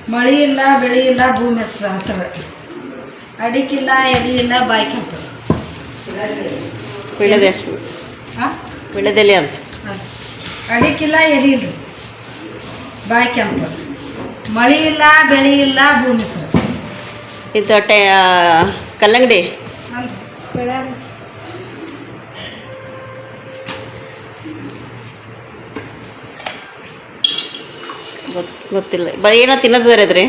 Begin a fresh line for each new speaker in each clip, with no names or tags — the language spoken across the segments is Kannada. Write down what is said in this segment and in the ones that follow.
ಮಳಿ ಇಲ್ಲ ಬೆಳಿ ಇಲ್ಲ ಭೂಮಿ ಹಸಿರು ಅಡಿಕಿಲ್ಲ ಎಲೆ ಇಲ್ಲ ಬಾಯಿ ಕೆಂಪು
ವಿಳೆದೆಲೆ ಅಂತ
ಅಡಿಕಿಲ್ಲ ಎಲೆ ಇಲ್ಲ ಬಾಯಿ ಕೆಂಪು ಮಳಿ ಇಲ್ಲ ಬೆಳಿ ಇಲ್ಲ ಭೂಮಿ ಹಸಿರು
ಇದು ಕಲ್ಲಂಗಡಿ ಗೊತ್ತಿಲ್ಲ ಏನೋ ತಿನ್ನೋದು ಬೇರೆ ಅದ್ರಿ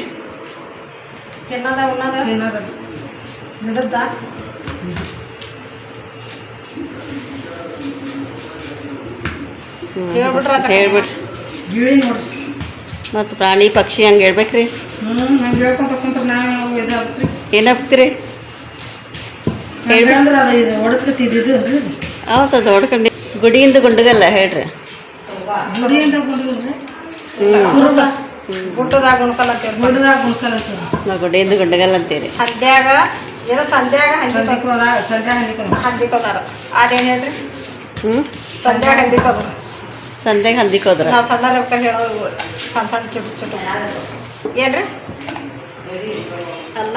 ಹೇಳ್ಬಿಡ್ರಿ
ಗಿಳಿ ನೋಡ್ರಿ
ಮತ್ತು ಪ್ರಾಣಿ ಪಕ್ಷಿ ಹಂಗೆ ಹೇಳ್ಬೇಕ್ರಿ
ಹಂಗೆ ಹೇಳ್ಕೊಂತ ಕುಂತ್ರೆ ನಾವು ಇದಾಗ್ತೀರಿ
ಏನಾಗ್ತೀರಿ
ಹೇಳ್ಬೇಕಂದ್ರೆ ಅದು ಇದು ಹೊಡೆಸ್ಕೊತಿದ್ದು ಅಲ್ರಿ
ಹೌದದು ಹೊಡ್ಕೊಂಡು ಗುಡಿಯಿಂದ ಗುಂಡಗಲ್ಲ ಹೇಳ್ರಿ
ಗುಡಿಯಿಂದ ಗುಂಡಗಲ್ರಿ
ಗುಡ್ಡದಾಗ ಗುಣಕಲ್ ಅಂತೇಳಿ
ಗುಡ್ಡದಾಗ ಗುಂಡ್ಕಲ್ ಅಂತೀವಿ
ನಾವು ಗುಡಿಯಿಂದ ಗುಂಡಗಲ್ಲ ಅಂತೀರಿ
ಹಂದ್ಯಾಗ ಏನೋ ಸಂಧ್ಯಾಗ
ಹಂದಿಕೋದಾರ
ಅದೇನು ಹೇಳ್ರಿ ಸಂಧ್ಯಾಗ ಹಂದಿಕೋದ್ರ
ಸಂಧ್ಯಾಗ ಹಂದಿಕೋದ್ರ
ನಾವು ಸಣ್ಣ ರೊಕ್ಕ ಹೇಳೋದು ಸಣ್ಣ ಸಣ್ಣ ಚುಟ್ಟು ಚುಟ್ಟು ಏನ್ರಿ ಅಲ್ಲ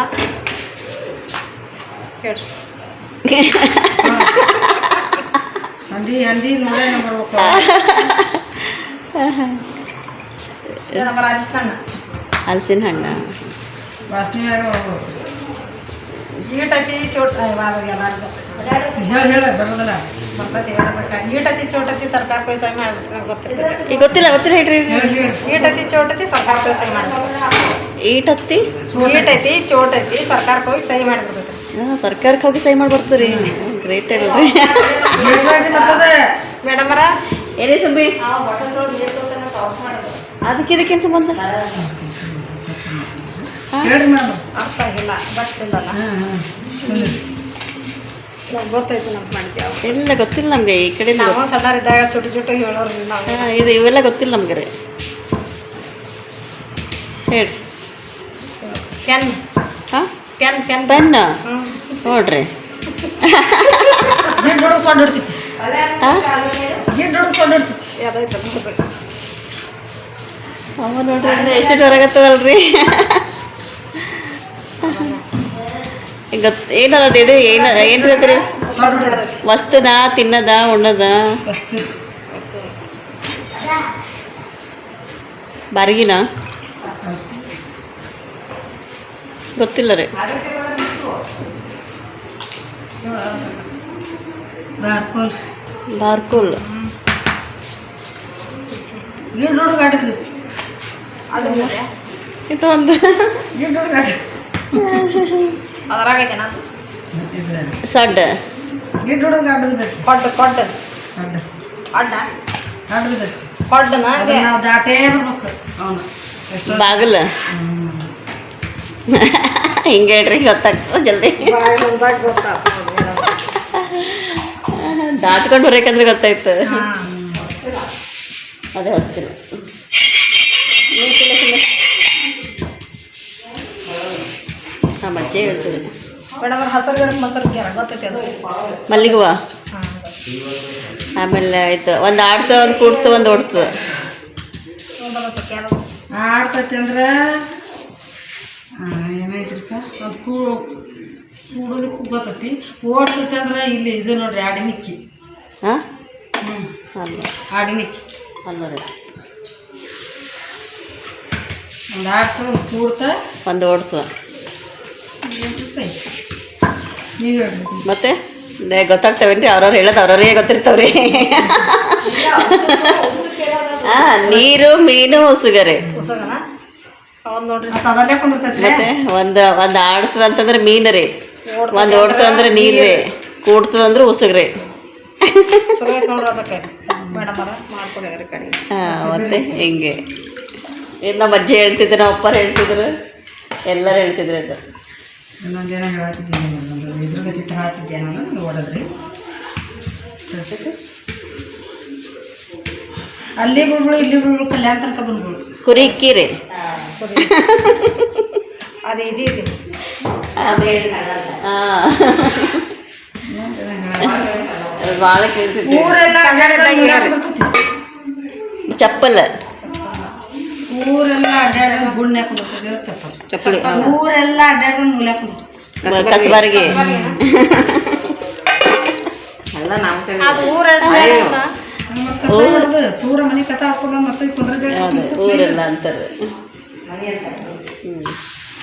ಹೇಳ್ರಿ
ಹಂದಿ ನೋಡೇ ಬರ್ಬೇಕು
ನಮ್ಮ ರಾಜಸ್ಥಾನ
ಹಲಸಿನ ಹಣ್ಣು
ವಾಸನೆ ಮ್ಯಾಗ ಹೋಗ್ಬೇಕು
ಈಟತಿ ಚೋಟ್
ಹೇಳ ಬರೋದಲ್ಲ
ಈಟತಿ ಚೋಟತಿ ಸರ್ಕಾರ ಕೊಯ್ ಸಹಿ ಮಾಡ್ಬಿಡ್ತಾರೆ ಗೊತ್ತಿರ್ತದೆ
ಈಗ ಗೊತ್ತಿಲ್ಲ ಹೇಳ್ರಿ
ಈಟತಿ ಚೋಟತಿ ಸರ್ಕಾರ ಕೊಯ್ ಸಹಿ ಮಾಡ್ಬಿಡ್ತಾರೆ
ಈಟತ್ತಿ
ಈಟತಿ ಚೋಟತಿ ಸರ್ಕಾರಕ್ಕೆ ಹೋಗಿ ಸಹಿ ಮಾಡಿಬಿಡ್ತೈತೆ
ಸರ್ಕಾರಕ್ಕೆ ಹೋಗಿ ಸಹಿ ಮಾಡಿ ಬರ್ತೀರಿ ಗ್ರೇಟ್ ಅಲ್ರಿ
ಮೇಡಮರ
ಏನೇ ಸುಬ್ಬಿ ಅದಕ್ಕೆ ಇದಕ್ಕೆ ಸಂಬಂಧ
ಹೇಳ್ರಿ ಮೇಡಮ್
ಅರ್ಥ ಆಗಿಲ್ಲ ಗೊತ್ತಿಲ್ಲಲ್ಲ ಗೊತ್ತಾಯ್ತು ನಮ್ಗೆ ಮಾಡಿದ್ಯಾವ
ಎಲ್ಲ ಗೊತ್ತಿಲ್ಲ ನಮಗೆ ಈ ಕಡೆ
ನಾವು ಸಣ್ಣರಿದ್ದಾಗ ಚುಟ್ಟು ಚುಟ್ಟು ಹೇಳೋರಿ ನಾವು
ಇದು ಇವೆಲ್ಲ ಗೊತ್ತಿಲ್ಲ ನಮ್ಗೆ ರೀ ಹೇಳಿ
ಪೆನ್
ಹಾಂ
ಪೆನ್ ಪೆನ್
ಪೆನ್ ನೋಡ್ರಿ
ಗಿಡ್ ಸೊಂಡ್ ಹಿಡ್ತೈತಿ ಗಿಡ್ ಸೊಂಡ್ ಹಿಡ್ತೈತಿ
ಯಾವ್ದಾಯ್ತು
ಅವ ನೋಡ್ರಿ ಎಷ್ಟು ಹೊರಗತ್ತವಲ್ರಿ ಏನದ ಇದು ಏನು ಹೇಳ್ತೀರಿ ವಸ್ತುನ ತಿನ್ನದ ಉಣ್ಣದ ಬಾರಿಗಿನ ಗೊತ್ತಿಲ್ಲ ರೀ ಬಾರ್ಕೋಲ್
ಗಿಡ್ ಹುಡುಗ ಆಡ್ತೈತಿ
ಇದು ಒಂದು
ಗಿಡ್ ಹುಡುಗ
ಅದರಾಗೈತೆ ನಾನು
ಸಡ್ಡ
ಗಿಡ್ ಹುಡುಗ ಆಡ್ತೈತಿ
ಕೊಡ್ಡು ಕೊಡ್ಡು
ಅಡ್ಡ
ಅಡ್ಡ
ಆಡ್ತೈತಿ
ಕೊಡ್ಡನ
ನಾವು ದಾಟೇ ಬರ್ಬೇಕು ಅವನು ಎಷ್ಟು
ಬಾಗಿಲ ಹಿಂಗೆ ಹೇಳ್ರಿ ಗೊತ್ತಾಗ್ತದೆ ಜಲ್ದಿ ದಾಟ್ಕೊಂಡು ಬರಬೇಕಂದ್ರೆ ಗೊತ್ತಾಯ್ತು ಅದೇ ಹೊತ್ತಿಲ್ಲ ಹಾಂ ಮಜ್ಜೆ ಹೇಳ್ತದೆ
ಮೇಡಮ್ ಹಸರು ಗಿಡಕ್ಕೆ ಮೊಸರು ಗೊತ್ತೈತೆ ಅದು
ಮಲ್ಲಿಗೆ ಹೂವು ಆಮೇಲೆ ಆಯ್ತು ಒಂದು ಆಡ್ತು ಒಂದು ಕೂಡ್ತು ಒಂದು ಓಡ್ತು
ಆಡ್ತೈತಿ ಅಂದ್ರೆ ಏನಾಯ್ತಿರಪ್ಪ ಅದು ಕೂಡೋದಕ್ಕೆ ಬರ್ತೈತಿ ಓಡ್ತೈತಿ ಅಂದ್ರೆ ಇಲ್ಲಿ ಇದು ನೋಡ್ರಿ ಆಡಿಮಿಕ್ಕಿ
ಹಾಂ
ಹ್ಞೂ
ಅಲ್ಲ
ಆಡಿಮಿಕ್ಕಿ
ಅಲ್ಲ ರೀ
ಒಂದು ಆಡ್ತ ಒಂದು ಕೂಡ್ತ
ಒಂದು ಓಡ್ತು
ನೀವು ಹೇಳ್ರಿ
ಮತ್ತೆ ಗೊತ್ತಾಗ್ತಾವೇನ್ರಿ ಅವ್ರವ್ರು ಹೇಳೋದು ಅವ್ರವ್ರಿಗೆ ಗೊತ್ತಿರ್ತಾವ್ರಿ ಹಾಂ ನೀರು ಮೀನು ಉಸುಗರೆ
ಹೊಸಗನ ಅವ್ನು ನೋಡ್ರಿ
ಮತ್ತು ಅದಲ್ಲೇ ಕುಂದಿರ್ತೈತಿ
ಮತ್ತೆ ಒಂದು ಆಡ್ತದ ಅಂತಂದ್ರೆ ಮೀನು ರೀ ಒಂದು ಓಡ್ತದ ಅಂದ್ರೆ ನೀರು ರೀ ಕೂಡ್ತದ ಅಂದ್ರೆ ಉಸುಗ್ರಿ
ಚಲೋ ಐತೆ ನೋಡ್ರಿ ಅದಕ್ಕೆ ಮೇಡಮ್ ಅರ ಮಾಡ್ಕೊಡಿ ಕಡೆ
ಹಾಂ ಮತ್ತೆ ಹಿಂಗೆ ಏನು ನಮ್ಮ ಅಜ್ಜಿ ಹೇಳ್ತಿದ್ರು ನಮ್ಮ ಅಪ್ಪರು ಹೇಳ್ತಿದ್ರು ಎಲ್ಲರೂ ಹೇಳ್ತಿದ್ರು ಅದು
ಇನ್ನೊಂದೇನೋ ಹೇಳ್ತಿದ್ದೀನಿ ಒಂದು ಇದ್ರ ಗತಿ ಥರ ಆಗ್ತಿದ್ದೆ ನಾನು ಓಡೋದ್ರಿ ಅಲ್ಲಿ ಬಿಡ್ಗಳು ಇಲ್ಲಿ ಬಿಡ್ಗಳು ಕಲ್ಯಾಣ ತನಕ ಬಂದ್ಗಳು
ಕುರಿಕ್ಕಿ ರೀ
ಅದು ಈಜಿ ಐತಿ
ಅದೇ ಹಾಂ ಭಾಳ ಕೇಳ್ತಿದ್ವಿ
ಊರೆಲ್ಲ
ಚಪ್ಪಲ್
ಊರೆಲ್ಲ ಅಡ್ಡಾಡ ಗುಣ್ಯಾಗ ಕುಂದಿರ್ತದೆ ಚಪ್ಪಲಿ.
ಚಪ್ಪಲಿ
ಊರೆಲ್ಲ ಅಡ್ಡಾಡ್ಕೊಂಡು ಮೂಲ್ಯಾಗ ಕುಂದಿರ್ತದೆ.
ಕಸಬಾರಿಗೆ
ಎಲ್ಲ ನಮ್ಮ ಕಡೆ ಅದು ಊರೆಲ್ಲ
ಕಸ ಹೊಡ್ದು ಪೂರ ಮನೆ ಕಸ ಹಾಕೊಂಡು ಮತ್ತೆ ಕುಂದ್ರ ಜಾಗ
ಊರೆಲ್ಲ ಅಂತಾರೆ.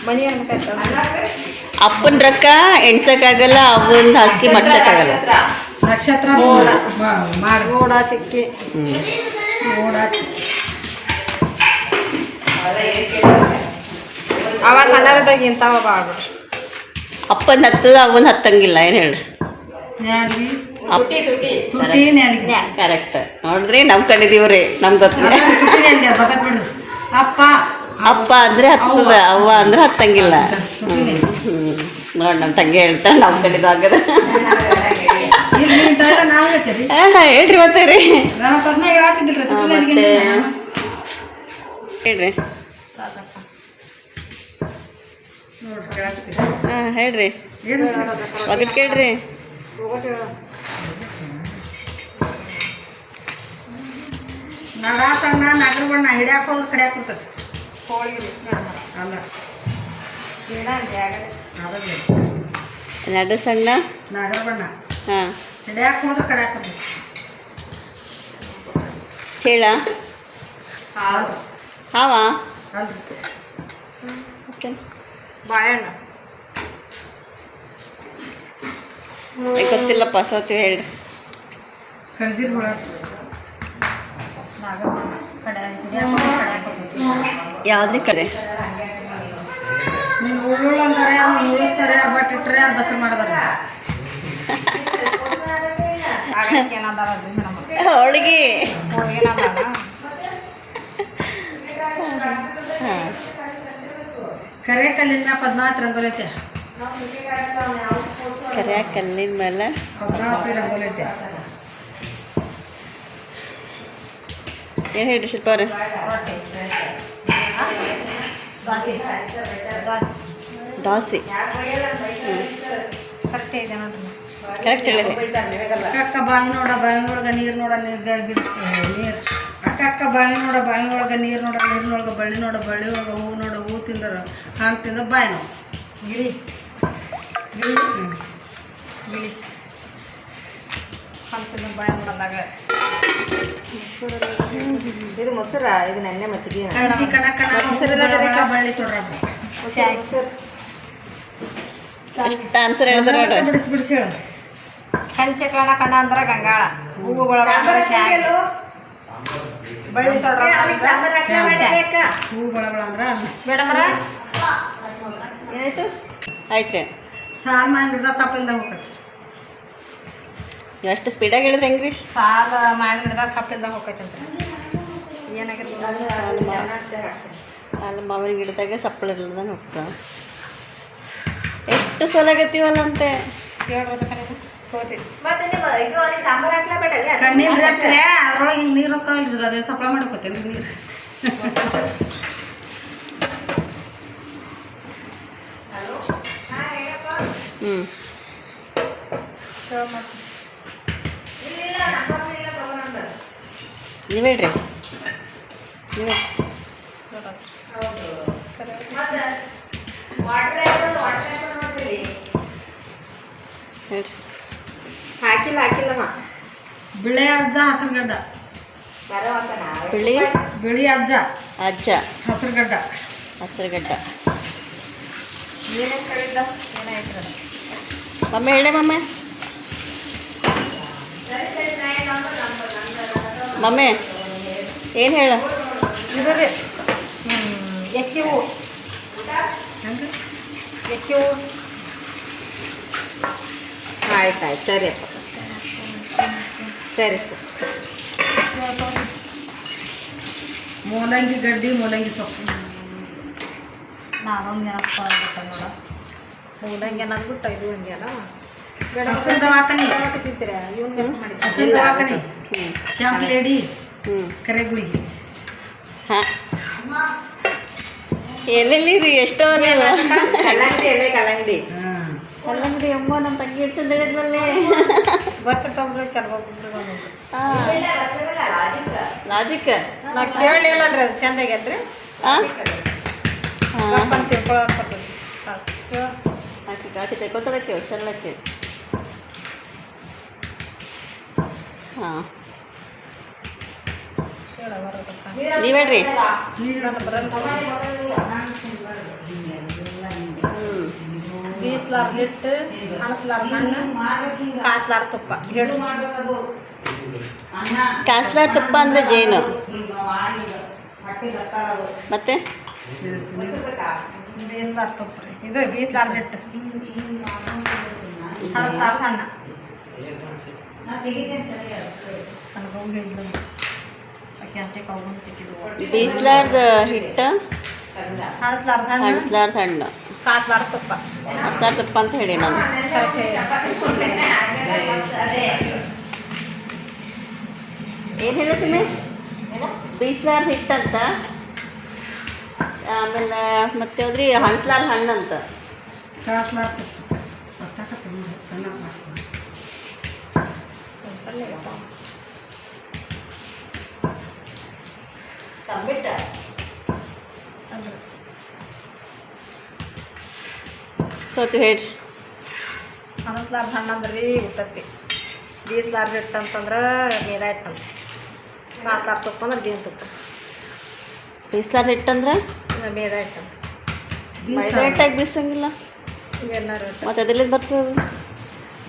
ಮನಿ ಅನ್ಕಂತ
ಅಪ್ಪನ ರೊಕ್ಕ ಎಣ್ಸಕ್ಕಾಗಲ್ಲ, ಅವನ್ ಹಾಕಿ ಮಡ್ಸಕ್ಕಾಗಲ್ಲ.
ನಕ್ಷತ್ರ ಮಾಡಿ
ಗೋಡ ಚಿಕ್ಕಿ
ನೋಡ
ಅವ ಸಣ್ಣರದಾಗ ಇಂಥವ ಬಾಳ್ಬಿಡ್ರಿ.
ಅಪ್ಪನ ಹತ್ತದ ಅವನ್ ಹತ್ತಂಗಿಲ್ಲ, ಏನು ಹೇಳ್ರಿ?
ನ್ಯಾಲ್ಗಿ ತುಟಿ ನ್ಯಾಲ್ಗಿ
ಕರೆಕ್ಟ್ ನೋಡಿದ್ರಿ, ನಮ್ ಕಡಿದೀವ್ರಿ, ನಮ್ಗೆ ಗೊತ್ತಿಲ್ಲ.
ತುಟಿ ನ್ಯಾಲ್ಗಿ ಬದಕ್ ಬಿಡ್ರಿ. ಅಪ್ಪ
ಅಪ್ಪ ಅಂದ್ರೆ ಹತ್ತದ, ಅವ್ವ ಅಂದ್ರೆ ಹತ್ತಂಗಿಲ್ಲ. ನೋಡಿ ನಮ್ಮ ತಂಗಿ ಹೇಳ್ತಾಳೆ, ನಮ್ಮ ಕಡಿದು ಆಗದ.
ಈಗ ನಾವು ಹೇಳ್ತೀರಿ
ಹೇಳ್ರಿ ಮತ್ತೆ ರೀ,
ನಾನು ಅದನ್ನ ಹೇಳಾತಿದ್ದಿಲ್ರಿ ತುಟಿ ನ್ಯಾಲ್ಗಿ
ಹೇಳ್ರಿ.
ನೋಡ್ರಿ ಹೇಳಾತಿದ್ರಿ.
ಹೇಳ್ರಿ,
ಏನು
ಒಗಟ್ ಕೇಳ್ರಿ.
ನಗ ಸಣ್ಣ ನಗರ ಬಣ್ಣ ಹಿಡಿಯಾಕ ಹೋದ್ರೆ ಕಡಿಯಾಕ ಕೊಡ್ತದೆ.
ಹೋಳಿಗೆ
ಅಲ್ಲ
ನಡು ಸಣ್ಣ
ನಗರ ಬಣ್ಣ
ಹಾಂ,
ಹಿಡಿಯಾಕ ಹೋದ್ರೆ ಕಡಿಯಾಕ ಕೊಡ್ತದೆ.
ಚೇಳ ಹಾವ
ಅಲ್ರಿ
ಬಾಳೆಹಣ್ಣ
ಗೊತ್ತಿಲ್ಲಪ್ಪ, ಸೋತಿ ಹೇಳ್ರಿ.
ಕರ್ಜೀರ್ ಹುಳ
ಯಾವ್ದ್ರಿ ಕಡೆ?
ನೀನು ಉಳ್ಳುಳ್ಳು ಅಂತಾರೆ, ಅವ್ನು ಉಳಿಸ್ತಾರೆ, ಯಾರು ಬಟ್ ಇಟ್ಟರೆ ಯಾರು ಬಸರು ಮಾಡಿದಾರೆ.
ಹೋಳಿಗೆ
ಕರೆ ಕಲ್ಲಿನ ಮ್ಯಾಲ 14 ರಂಗೋಲಿ ಐತೆ.
ಕರೆ ಕಲ್ಲಿನ ಮೇಲೆ
14 ರಂಗೋಲಿ ಐತೆ.
ಏನು ಹೇಳ್ರಿ ಶಿಲ್ಪ ಅವ್ರೆ? ದೋಸೆ
ಕರೆಕ್ಟ್ ಇದೆ ನೋಡ್ರಿ.
ಕರೆಕ್ಟ್ ಹೇಳಿರಿ.
ಅಕ್ಕ ಬಾವಿ ನೋಡ, ಬಾವಿನೊಳಗೆ ನೀರು ನೋಡ, ನೀರು ಅಕ್ಕ ಬಾವಿ ನೋಡ, ಬಾವಿನೊಳಗೆ ನೀರು ನೋಡ, ನೀರಿನೊಳಗೆ ಬಳ್ಳಿ ನೋಡ, ಬಳ್ಳಿ ಒಳಗೆ ಹೂವು ನೋಡ, ಹೂವು ತಿಂದ್ರೆ ಹಂಗೆ ತಿಂದ್ರೆ ಬಾಯಿ ನೋಡು. ಗಿಳಿ ಗಿಳಿ ಗಿಳಿ
ಅಂತಿನ ಬಾಯಿ ನೋಡಂದಾಗ
ಇದು ಮೊಸರ, ಇದು ನೆನ್ನೆ ಮಜ್ಜಿಗೆ.
ಕಂಚಿ ಕಣ ಕಣ ಮೊಸರು ಬಳ್ಳಿ ತೊಡ್ರ
ಅಷ್ಟು ಆನ್ಸರ್ ಹೇಳಿದ್ರೆ ನೋಡ್ರಿ.
ಬಿಡಿಸಿ ಬಿಡಿಸಿ ಹೇಳು.
ಕಂಚೆ ಕಣ ಕಣ ಅಂದ್ರೆ ಗಂಗಾಳ, ಹೂವು ಬಳಗ ಅಂದ್ರೆ ಶಾವಿಗೆ, ಬಳ್ಳಿ ತೊಡ್ರ
ಹೂವು ಬಳಬಳ ಅಂದ್ರೆ
ಮೇಡಮ್ರ
ಏನಾಯ್ತು? ಆಯ್ತು.
ಸಾಲ್ ಮಾಡಿ ಹಿಡ್ದ ಸಪ್ಪಿಲ್ದ ಹೋಗ್ತೈತಿ.
ಎಷ್ಟು ಸ್ಪೀಡಾಗಿ ಹೇಳಿದ್ರೆ ಹೆಂಗ್ರಿ?
ಸಾಲ ಮಾಡಿ ಹಿಡ್ದ ಸಪ್ಪಿಲ್ದಾಗ ಹೋಗ್ತೈತಂತ್ರಿ. ಏನಾಗಿರ್ಬೋದು
ಅಲ್ಲಿ ಮಾವಿನ ಗಿಡದಾಗ ಸಪ್ಪಳ ಇರ್ಲದ ಹೋಗ್ತಾ ಎಷ್ಟು ಸೊಲಾಗತ್ತೀವಲ್ಲ ಅಂತೆ.
ಸೋತಿ
ಮತ್ತೆ ನಿಮ್ಮ ಇದು ಅವ್ನಿಗೆ ಸಾಂಬಾರು ಹಾಕ್ಲೇಬೇಡಲ್ಲ?
ಕಣ್ಣೀರು ಬಿಡಕ್ರೆ ಅದ್ರೊಳಗೆ ಹಿಂಗೆ ನೀರು ಹೋಗ್ತಾವಲ್ರಿ, ಅದೇ ಸಪ್ಲ ಮಾಡ್ಕೋತೇನೆ ನೀರು.
ಹ್ಞೂ ನೀವು ಹೇಳ್ರಿ, ನೀವು ಹೇಳ್ರಿ.
ಹಾಕಿಲ್ಲಮ್ಮ.
ಬಿಳೆ ಅಜ್ಜ ಹಸಿರುಗಡ್ಡ,
ಬಿಳಿ
ಬಿಳಿ ಅಜ್ಜ
ಅಜ್ಜ
ಹಸಿರುಗಡ್ಡ,
ಹಸಿರುಗಡ್ಡ.
ಏನೇನು ಕಳಿದ್ದ
ಏನಾಯ್ತು
ಮಮ್ಮಿ ಹೇಳಿ ಮಮ್ಮಿ. ಮಮ್ಮಿ ಏನು ಹೇಳ?
ಇದು ರೀ ಎಕ್ಕಿ ಹೂವು,
ಹೆಂಗೆ
ಎಕ್ಕಿ ಹೂವು.
ಆಯ್ತು ಸರಿಯಪ್ಪ, ಸರಿ.
ಮೂಲಂಗಿ ಗಡ್ಡಿ, ಮೂಲಂಗಿ ಸೊಪ್ಪು.
ನಾನೊಂದು ನೆನಪು ನೋಡ, ಮೂಲಂಗಿ ಅನ್ನೋದು ಬಿಟ್ಟು ಇದು ಹಂಗೆ ಅಲ್ಲ.
ಹಸಿರು ದವಾಖಾನಿ,
ತಿಂತೀರ ಇವನ್ ನೆನಪು ಮಾಡಿದ್ದೆ.
ಹಸಿರು ದವಾಖಾನಿ, ಕೆಂಪು ಲೇಡಿ,
ಹ್ಞೂ
ಕರೆ ಗುಳಿಗೆ.
ಹಾಂ ಎಲ್ಲೆಲ್ಲಿ ರೀ ಎಷ್ಟೋ ನೀವು
ಕಲ್ಲಂಗಡಿ ಎಲೆ, ಕಲ್ಲಂಗಡಿ.
ಕಲ್ಲಂಗಡಿ ಅಮ್ಮ ನಮ್ಮ ತಂಗಿ ಎಷ್ಟು ಹೇಳಿದ್ರಲ್ಲಿ.
ಗೊತ್ತಿರ್ತಾವ್ರಿ ಕೆಲವೊಬ್ಬರು
ಹಾಂ ಲಾಜಿಕ್
ನಾ ಕೇಳಲಿಲ್ಲನ್ರಿ, ಅದು ಚಂದಾಗೈತ್ರಿ.
ಹಾಂ
ಗಪ್ಪನ್ ತಿಳ್ಕೊಳಕ್ ಬರ್ತದೆ
ಹಾಕಿ ಕಾಕಿ ತೆಕ್ಕೊತಳಕ್ಕೆ ಸರಳಕ್ಕೆ. ಹಾಂ ನೀವು ಹೇಳ್ರಿ.
ಬೀಸ್ಲಾರ್ದ ಹಿಟ್ಟು, ಹಣಸ್ಲಾರ್ದ ಹಣ್ಣು, ಕಾಚ್ಲಾರ್ದ ತುಪ್ಪ. ಹೇಳು.
ಕಾಸ್ಲಾರ ತುಪ್ಪ ಅಂದರೆ ಜೇನು. ಮತ್ತೆ
ಬೀಸ್ಲಾರ್ದ ತುಪ್ಪ ರೀ. ಇದು ಬೀಸ್ಲಾರ್ದ ಹಿಟ್ಟು, ಹಣಸ್ಲಾರ್ದ ಹಣ್ಣು.
ಬೀಸ್ಲಾರ್ದ ಹಿಟ್ಟು,
ಹಣಸ್ಲಾರ್ದ ಹಣ್ಣು,
ಹಣ್ಸ್ಲಾರ್ದ ಹಣ್ಣು,
ಕಾಚ್ಲಾರ್ದ ತುಪ್ಪ.
ಕಾಸ್ಲಾರ ತುಪ್ಪ ಅಂತ ಹೇಳಿ ನಾನು. ಏನು ಹೇಳ್ತೀನಿ? ಬೀಸ್ಲಾರ್ದ ಹಿಟ್ಟಂತ, ಆಮೇಲೆ ಮತ್ತೆ ಯಾವ್ದ್ರಿ ಹಣ್ಸ್ಲಾರ್ದ ಹಣ್ಣು ಅಂತ.
ಕಾಸ್ಲಾರ ತುಪ್ಪ ಗೊತ್ತಾಗತ್ತೆ ಸಣ್ಣ ಮಾಡ್ಕೊಂಡು.
ಸೋತು ಹೇಳ್ರಿ.
ಹಣಸ್ಲಾರ್ದ ಹಣ್ಣು ಅಂದ್ರೆ ರೀ ಉತ್ತತ್ತಿ. ಬೀಸ್ಲಾರ್ದ ಹಿಟ್ಟು ಅಂತಂದ್ರೆ ಮೇದ ಹಿಟ್ಟು ಅಂತ. ಕಾಚ್ಲಾರ್ದ ತುಪ್ಪ ಅಂದ್ರೆ ಜೇನು ತುಪ್ಪ.
ಬೀಸ್ಲಾರ್ದ ಹಿಟ್ಟಂದ್ರೆ
ಮೇದ ಹಿಟ್ಟು ಅಂತ.
ಮೈದಾ ಹಿಟ್ಟಾಗಿ ಬೀಸಂಗಿಲ್ಲ
ಇವೆಲ್ಲರೂ
ಮತ್ತು ಅದೆಲ್ಲಿಂದ ಬರ್ತದೆ?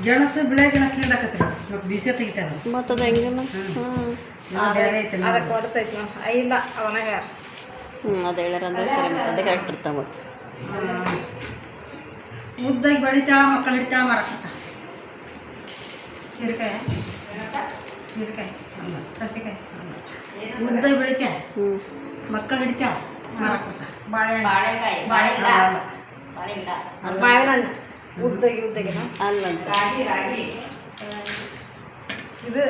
ಗೆಣಸು ಬಿಳೆ ಗೆಣಸ್ಲಿಂದ ಆಕತ್ರಿ ಮತ್ತು ಬಿಸಿ ತೆಗಿತಾರ.
ಮತ್ತು ಅದು ಹೆಂಗಿಲ್ಲ?
ಬೇರೆ ಐತೆ
ಅದಕ್ಕೆ ಹೊಡ್ಸೈತಿ ನಾವು ಇಲ್ಲ ಅವನ ಯಾರು
ಅದು ಹೇಳ್ಯಾರ ಅಂದ್ರೆ ಸರಿ, ಮತ್ತೆ ಅದೇ ಕರೆಕ್ಟ್ ಇರ್ತಾವೆ. ಮತ್ತು
ಉದ್ದಾಗಿ ಬೆಳಿತಾಳ ಮಕ್ಕಳು ಹಿಡಿತಾಳ ಮಾರಕತ್ತ.
ಹೀರೆಕಾಯಿ ಹೀರೆಕಾಯಿ ಸತ್ತಿಕಾಯಿ
ಉದ್ದಾಗಿ ಬೆಳಿತಾಳ
ಹ್ಞೂ
ಮಕ್ಕಳು ಹಿಡಿತಾಳ ಮಾರಕತ್ತ.
ಬಾಳೆಹಣ್ಣು
ಬಾಳೆಗಿಡ
ಮಾವಿನ ಹಣ್ಣು ಉದ್ದಾಗಿ ಉದ್ದಾಗಿನ
ಅಲ್ಲಂತ
ಇದು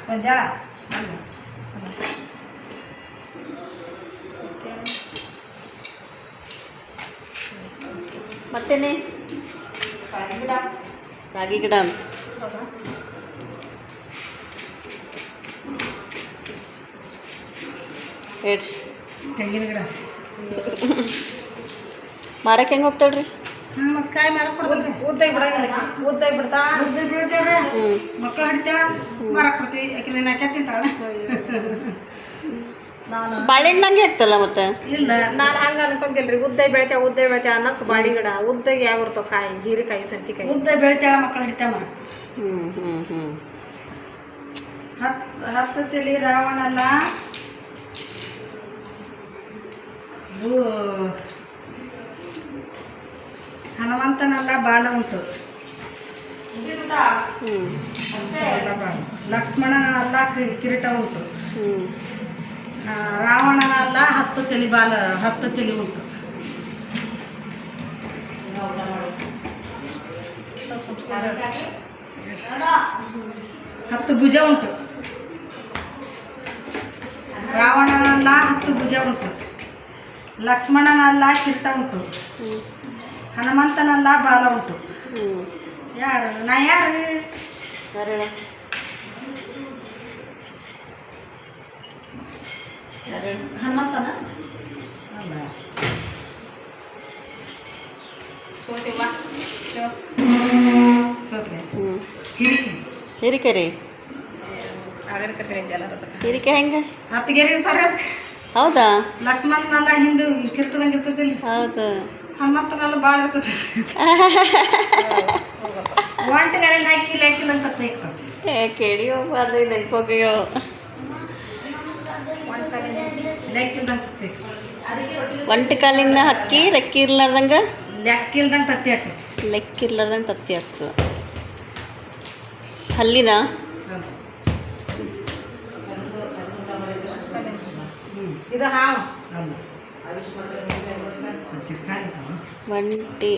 ಗೊಂಜಾಳ
ಮತ್ತೇನೆ ರಾಗಿ ಗಿಡ ಅಂತ. ಹೇಳ್ರಿ.
ತೆಂಗಿನ ಗಿಡ
ಮಾರಕ್ಕೆ ಹೆಂಗೆ ಹೋಗ್ತಾಳ್ರಿ?
ಮತ್ತು ಕಾಯಿ ಮೇಲೆ ಕೊಡ್ತೀವಿ.
ಉದ್ದಾಗಿ ಬಿಡಂಗಿಲ್ಲ ಉದ್ದಾಗಿ ಬಿಡ್ತಾಳ
ಉದ್ದಾಗಿ ಬೆಳಿತಾಳ್ರಿ ಮಕ್ಕಳು ಹಿಡಿತಾಳ ಮಾರಕ್ಕೆ ಕೊಡ್ತೀವಿ. ಯಾಕೆ ನೀನು ಯಾಕೆ ತಿಂತಾಳ?
ನಾನು
ಬಾಳೆಹಣ್ಣಂಗೆ ಹಾಕ್ತಲ್ಲ ಮತ್ತೆ.
ಇಲ್ಲ ನಾನು ಹಂಗೆ ಅನ್ಕೊಂತಿಲ್ರಿ. ಉದ್ದಾಗಿ ಬೆಳಿತೇವೆ ಅನ್ನಕ್ಕೆ ಬಾಡಿ ಗಿಡ ಉದ್ದಾಗಿ ಯಾವ ಇರ್ತಾವ ಕಾಯಿ ಹೀರೆಕಾಯಿ ಸತ್ತಿಕಾಯಿ
ಉದ್ದಾಗಿ ಬೆಳಿತಾಳ ಮಕ್ಕಳು ಹಿಡಿತಾಳ.
ಹ್ಞೂ ಹ್ಞೂ ಹ್ಞೂ
ಹತ್ತು ತಲೆ ರಾವಣಲ್ಲ ಹನುಮಂತನಲ್ಲ ಬಾಲ ಉಂಟು.
ಹ್ಞೂ
ಲಕ್ಷ್ಮಣನಲ್ಲ ಕಿರೀಟ ಉಂಟು.
ಹ್ಞೂ
ರಾವಣನಲ್ಲ 10 ತಲೆ ಬಾಲ 10 ತಲೆ ಉಂಟು. ಹತ್ತು ಭುಜ ಉಂಟು. ರಾವಣನಲ್ಲ 10 ಭುಜ ಉಂಟು. ಲಕ್ಷ್ಮಣನಲ್ಲ ಕಿರೀಟ ಉಂಟು. ಹನುಮಂತನಲ್ಲ ಬಾಲ ಉಂಟು.
ಹ್ಞೂ
ಯಾರು ನಾ ಯಾರು?
ಸರಳ
ಹನುಮಂತನ
ಅಲ್ಲ ಸೋತ್ರೆ
ಹ್ಞೂ
ಹಿರಿಕೆ
ಹೀರಿಕೆ ರೀ.
ಆಗಡೆ ಕಡೆ ಎಲ್ಲರ
ಹೀರಿಕೆ ಹೆಂಗೆ?
10 ಗೆರೆ ಇರ್ತಾರೆ.
ಹೌದಾ?
ಲಕ್ಷ್ಮಣನಲ್ಲ ಹಿಂದೆ ಕಿರ್ತದಂಗೆ ಇರ್ತದಿಲ್ಲ.
ಹೌದು.
ಹನುಮಂತನಲ್ಲ ಬಾಲ್ ಇರ್ತದೆ. ಒಂಟೆಗಾಲಿನ ಹಾಕಿಲ್ಲ ಹಾಕಿಲ್ಲ ಅಂತ ತೆಗ್ತದೆ.
ಕೇಳಿಯೋ ಅದು ನೆನ್ಪೋಗಿಯೋ.
ಲೆಕ್ಕಿಲ್ದಂಗೆ ತತ್ತಿ
ಒಂಟೆ ಕಾಲಿನ ಹಕ್ಕಿ ರೆಕ್ಕಿ ಇರ್ಲಾರ್ದಂಗೆ
ಲೆಕ್ಕಿಲ್ದಂಗೆ ತತ್ತಿ ಹಾಕ್ತೈತಿ.
ಲೆಕ್ಕ ಇರ್ಲಾರ್ದಂಗೆ ತತ್ತಿ ಆಗ್ತದೆ. ಹಲ್ಲಿನ
ಇದು ಹಾವು
ಅಲ್ಲ
ಒಂಟಿ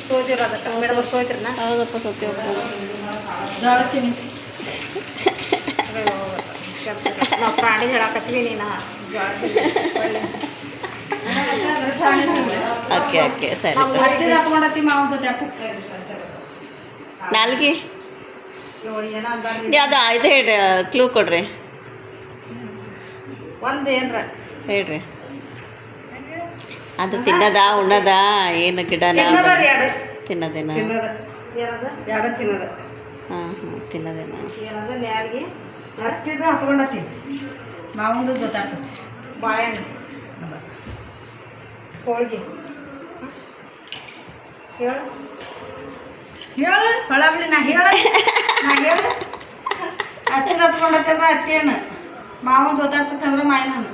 ಸೋತಿರೋದಕ್ಕೆ ಮೇಡಮ್ ಸೋತಿರನ
ಹೌದಪ್ಪ ಸತ್ಯ ಹೋಗ್ತದೆ.
ಜೋಳಕ್ಕೆ
ನಾವು ಪ್ರಾಣಿ ಹೇಳಕತ್ತೀವಿ ನೀನು
ಓಕೆ ಓಕೆ ಸರಿ.
ಹತ್ತಿರ ಹಾಕೊಂಡತ್ತಿ ಮಾವನ ಜೊತೆ ಅಪ್ಪ
ನಾಲ್ಗೆ
ಏಳು ಜನ ಬರ್ರಿ
ಯಾವ್ದು ಇದು ಹೇಳಿ ಕ್ಲೂ ಕೊಡ್ರಿ.
ಒಂದು ಏನರ
ಹೇಳ್ರಿ ಅದು ತಿನ್ನದ ಉಣ್ಣದ ಏನು ಗಿಡನ
ಚಿನ್ನದ ರೀ ಎರಡು
ತಿನ್ನೋದೇನ
ಚಿನ್ನದ
ಏನದ
ಎರಡು ಚಿನ್ನದ
ಹಾಂ ತಿನ್ನೋದೇನ
ಏನದ ನ್ಯಾಲ್ಗಿ
ಹತ್ತಿದ ಹತ್ಕೊಂಡತಿ ಮಾವಂದು ಜೊತಾಡ್ತತಿ
ಬಾಳೆಹಣ್ಣು ಹೋಳ್ಗೆ ಹೇಳು
ಹೇಳು ಹೊಳಬಳಿ ನಾ ಹೇಳು ಹತ್ತಿದ ಹತ್ಕೊಂಡತಿ ಅಂದ್ರೆ ಹತ್ತಿ ಹಣ್ಣು ಮಾವನ್ ಜೊತಾಡ್ತತಿ ಅಂದ್ರೆ ಮಾವಿನ ಹಣ್ಣು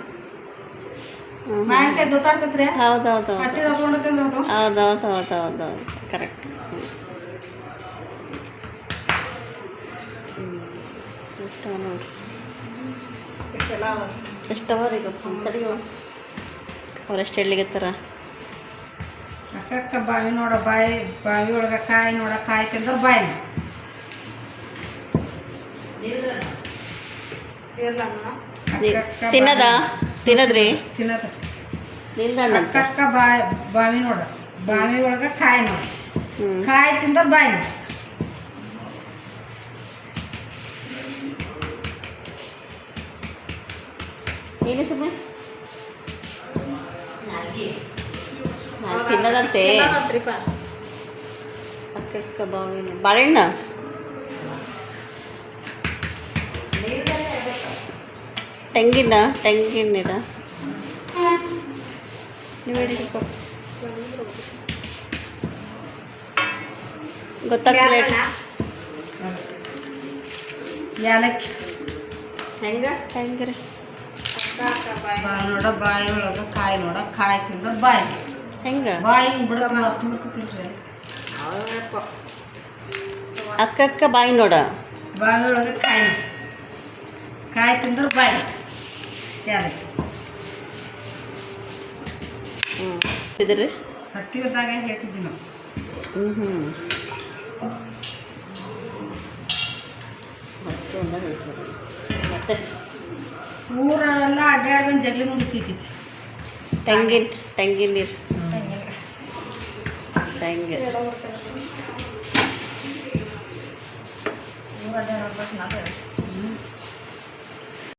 ಮಾವಿನಕಾಯಿ ಜೊತಾಡ್ತತ್ರಿ
ಹೌದೌದು
ಹತ್ತಿದ ಹತ್ಕೊಂಡತಿ ಅಂದ್ರೆ ಅದು
ಹೌದೌದು ಕರೆಕ್ಟ್ ಎಷ್ಟವ ನೋಡಿ
ಇಷ್ಟೆಲ್ಲ ಅವ
ಎಷ್ಟವ ರೀ ಗೊತ್ತು ತಡಿಯೋ ಅವರೆಷ್ಟು ಹೇಳಲಿಗತ್ತಾರ
ಅಕ್ಕ ಬಾವಿ ನೋಡ ಬಾವಿ ಒಳಗೆ ಕಾಯಿ ನೋಡ ಕಾಯಿ ತಿಂದ್ರೆ ಬಾಯಿ
ಇರ್ಲಣ್ಣ
ತಿನ್ನದ ತಿನ್ನದ್ರಿ
ತಿನ್ನದ
ನಿಲ್ದಣ್ಣ ಅಂತ
ಅಕ್ಕ ಬಾವಿ ನೋಡ ಬಾವಿ ಒಳಗೆ ಕಾಯಿ ನೋಡ
ಹ್ಞೂ
ಕಾಯಿ ತಿಂದ್ರೆ ಬಾಯಿ
ಏನೇ ಸುಮ್ಮನೆ ತಿನ್ನದಂತೆ
ತಿನ್ನೋದಂತ್ರಿಪ್ಪ
ಅಕ್ಕ ಬಾವಿನ ಬಾಳೆಹಣ್ಣು ತೆಂಗಿನ ನೀರ ನೀವು ಹೇಳಿ ಗೊತ್ತಾಗ್ತಿಲ್ಲ
ಯಾಲಕ್ಕಿ
ಹೆಂಗೆ
ಹೆಂಗೆ ರೀ
ಬಾವಿ ನೋಡ ಬಾವಿ ಒಳಗೆ ಕಾಯಿ ನೋಡ ಕಾಯಿ ತಿಂದ್ರೆ ಬಾಯಿ
ಹೆಂಗೆ
ಬಾಯಿ ಹಿಂಗೆ ಬಿಡ ವಾಸನೆ ಬರ್ತೈತಿ
ಅಕ್ಕ ಬಾಯಿ ನೋಡ
ಬಾವಿ ಒಳಗೆ ಕಾಯಿ ನೋಡ ಕಾಯಿ ತಿಂದ್ರೆ ಬಾಯಿ ಯಾಲಕ್ಕಿ
ಹ್ಞೂ ಇದ್ರಿ
ಹತ್ತಿ ಹೊತ್ತಾಗ ಹೇಳ್ತಿದ್ವಿ ನಾವು
ಮತ್ತೆ
ಊರೆಲ್ಲ ಅಡ್ಡಾಡ್ದಂಗೆ ಜಗ್ಲಿ ಮುಂದೆ ಚೀತೈತಿ
ತೆಂಗಿನ ನೀರು ತೆಂಗಿನ
ಊರ ಅಡ್ಡಾಡ್ಬೇಕು